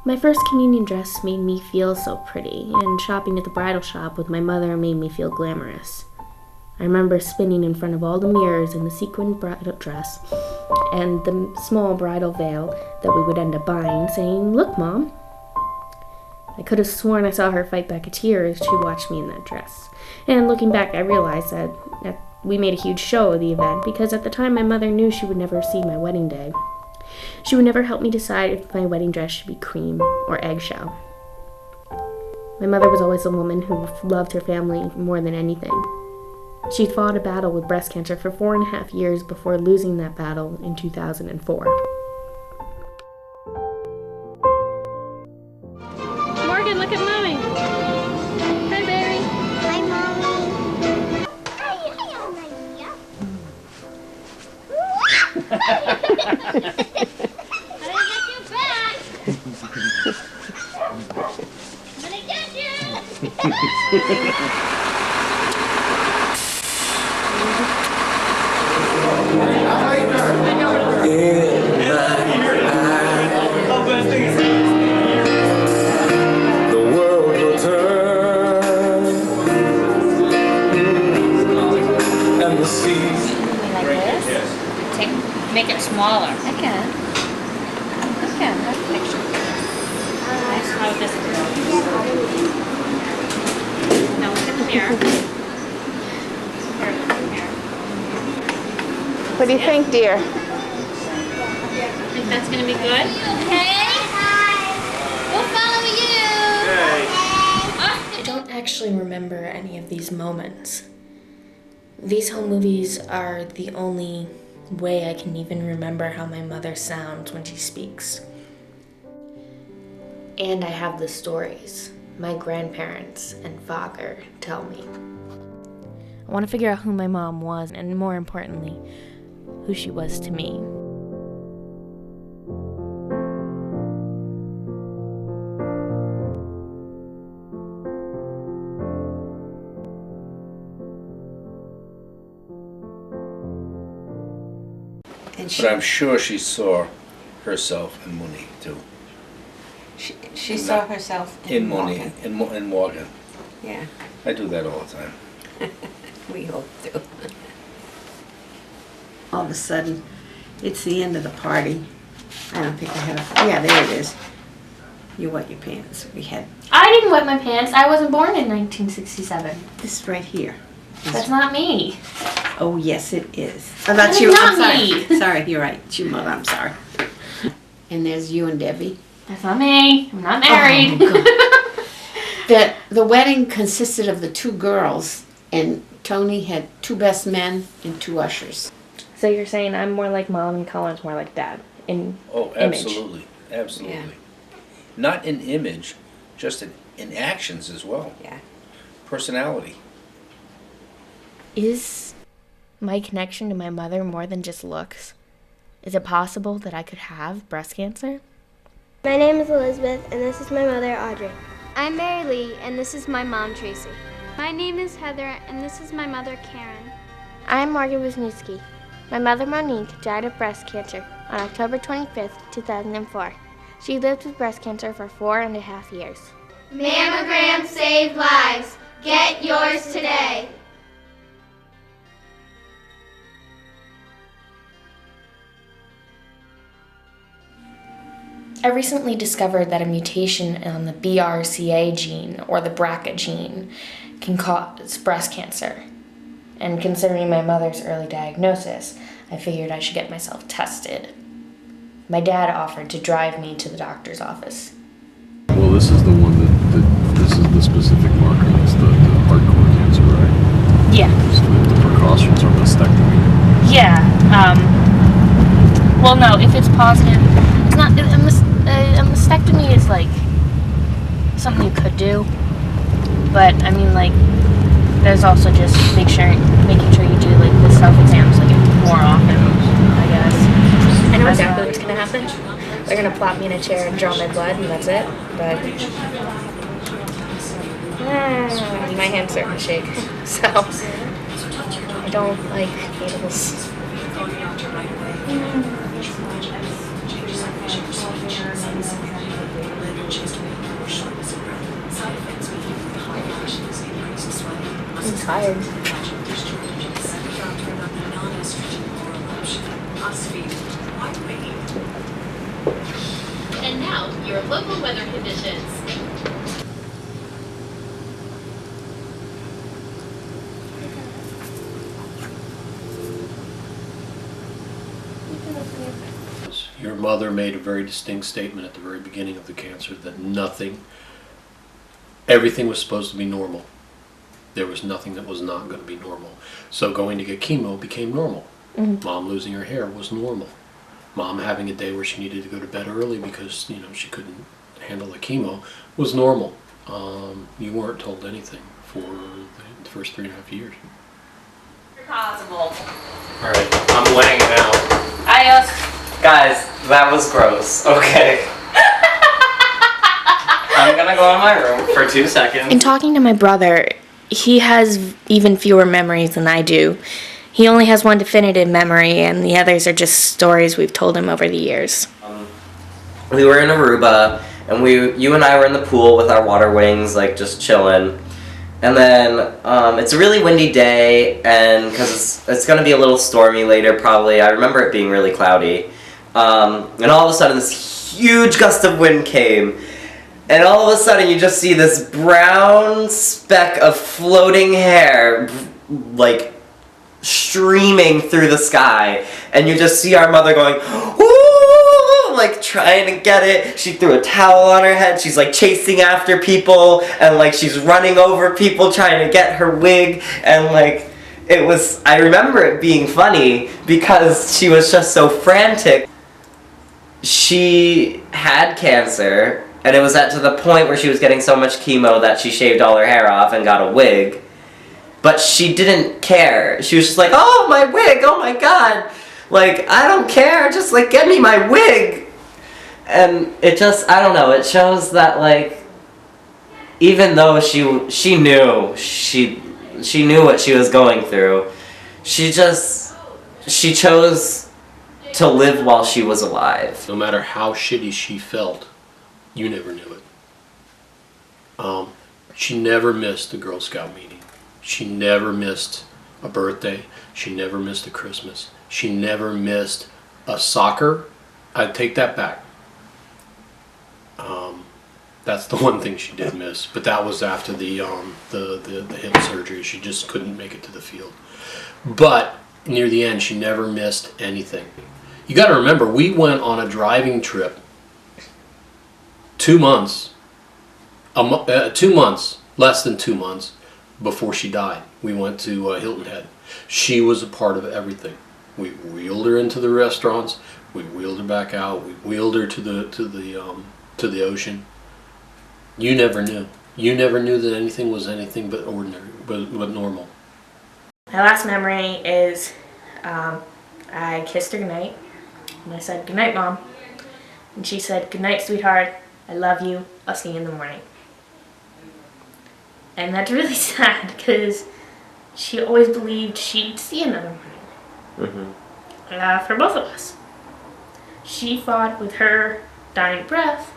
My first communion dress made me feel so pretty, and shopping at the bridal shop with my mother made me feel glamorous. I remember spinning in front of all the mirrors in the sequined bridal dress and the small bridal veil that we would end up buying, saying, "Look, Mom." I could have sworn I saw her fight back a tear as she watched me in that dress. And looking back, I realized that we made a huge show of the event because at the time my mother knew she would never see my wedding day. She would never help me decide if my wedding dress should be cream or eggshell. My mother was always a woman who loved her family more than anything. She fought a battle with breast cancer for 4.5 years before losing that battle in 2004. Morgan, look at Mommy. Hi, Barry. Hi, Mommy. Hi, I didn't get you back. I'm gonna get you. The world will turn and the sea. Like this? Make it smaller. I can. Have a picture. Nice. How this is. Now look in the mirror. Here, look in the mirror. What do you think, dear? Think that's gonna be good? Okay. We'll follow you. I don't actually remember any of these moments. These home movies are the only way I can even remember how my mother sounds when she speaks. And I have the stories my grandparents and father tell me. I want to figure out who my mom was, and more importantly, who she was to me. But I'm sure she saw herself in Mooney too. She saw herself In Mooney, in Morgan. Yeah, I do that all the time. we hope to. All of a sudden, it's the end of the party. I don't think I had a, yeah, there it is. You wet your pants. We had I didn't wet my pants. I wasn't born in 1967. this right here. That's not me. Oh, yes, it is. Oh, That that's is you. not I'm sorry. me. Sorry, you're right. It's your mother. I'm sorry. And there's you and Debbie. That's not me. I'm not married. Oh, God. The wedding consisted of the two girls, and Tony had two best men and two ushers. So you're saying I'm more like Mom and Colin's more like Dad in Oh, image. absolutely, absolutely. Yeah. Not in image, just in actions as well. Yeah. Personality. Is my connection to my mother more than just looks? Is it possible that I could have breast cancer? My name is Elizabeth, and this is my mother, Audrey. I'm Mary Lee, and this is my mom, Tracy. My name is Heather, and this is my mother, Karen. I'm Morgan Wisniewski. My mother, Monique, died of breast cancer on October 25th, 2004. She lived with breast cancer for 4.5 years. Mammograms save lives. Get yours today. I recently discovered that a mutation on the BRCA gene, or the BRCA gene, can cause breast cancer. And considering my mother's early diagnosis, I figured I should get myself tested. My dad offered to drive me to the doctor's office. Well, this is the one that this is the specific marker. It's the hardcore cancer, right? Yeah. So the precautions are mastectomy. Yeah. Well, no, if it's positive, it's not. A mastectomy is like something you could do, but I mean, like, there's also just making sure you do like the self-exams like more often. I guess. I know exactly what's gonna happen. They're gonna plop me in a chair and draw my blood, and that's it. But my hands start to shake, so I don't like needles. your local weather conditions. Your mother made a very distinct statement at the very beginning of the cancer that everything was supposed to be normal. There was nothing that was not going to be normal. So going to get chemo became normal. Mm-hmm. Mom losing her hair was normal. Mom having a day where she needed to go to bed early because she couldn't handle the chemo was normal. You weren't told anything for the first 3.5 years. Possible. All right, I'm laying it out. Adios. Guys, that was gross. Okay. I'm gonna go in my room for 2 seconds. In talking to my brother, he has even fewer memories than I do. He only has one definitive memory, and the others are just stories we've told him over the years. We were in Aruba, and you and I were in the pool with our water wings, like just chilling. And then it's a really windy day, and because it's going to be a little stormy later, probably. I remember it being really cloudy. And all of a sudden, this huge gust of wind came. And all of a sudden, you just see this brown speck of floating hair, like, streaming through the sky. And you just see our mother going, "Ooh!" like, trying to get it. She threw a towel on her head. She's, like, chasing after people. And, like, she's running over people trying to get her wig. And, like, I remember it being funny because she was just so frantic. She had cancer. And it was to the point where she was getting so much chemo that she shaved all her hair off and got a wig. But she didn't care. She was just like, "Oh, my wig, oh my god. Like, I don't care, just like, get me my wig." And it just, I don't know, it shows that, like, even though she knew, she knew what she was going through, she chose to live while she was alive. No matter how shitty she felt, you never knew it. She never missed a Girl Scout meeting. She never missed a birthday. She never missed a Christmas. She never missed a soccer. I take that back. That's the one thing she did miss, but that was after the hip surgery. She just couldn't make it to the field. But near the end, she never missed anything. You got to remember, we went on a driving trip 2 months, 2 months, less than 2 months before she died. We went to Hilton Head. She was a part of everything. We wheeled her into the restaurants. We wheeled her back out. We wheeled her to the ocean. You never knew. You never knew that anything was anything but ordinary, but normal. My last memory is I kissed her goodnight, and I said, "Goodnight, Mom." And she said, "Goodnight, sweetheart. I love you. I'll see you in the morning." And that's really sad because she always believed she'd see another morning. For both of us. She fought with her dying breath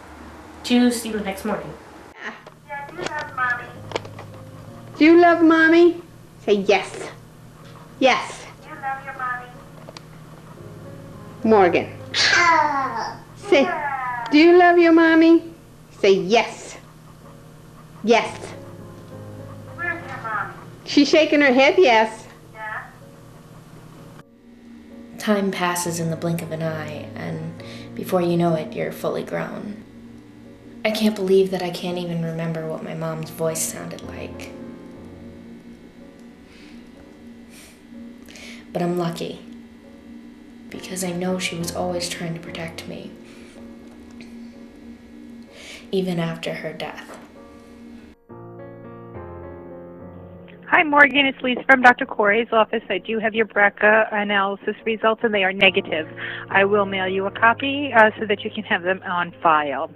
to see the next morning. Yeah, do you love Mommy? Do you love Mommy? Say yes. Yes. Do you love your Mommy? Morgan. Say, do you love your Mommy? Say yes. Yes. Where's your Mommy? She's shaking her head, yes. Yeah. Time passes in the blink of an eye, and before you know it, you're fully grown. I can't believe that I can't even remember what my mom's voice sounded like. But I'm lucky, because I know she was always trying to protect me, even after her death. Hi, Morgan. It's Lisa from Dr. Corey's office. I do have your BRCA analysis results, and they are negative. I will mail you a copy so that you can have them on file.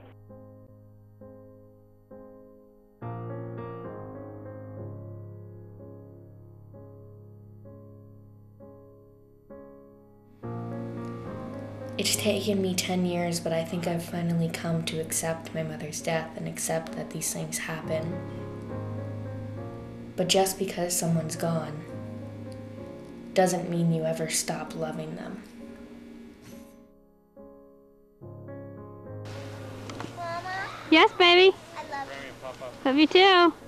It's taken me 10 years, but I think I've finally come to accept my mother's death and accept that these things happen. But just because someone's gone doesn't mean you ever stop loving them. Yes, baby. I love you. Love you too.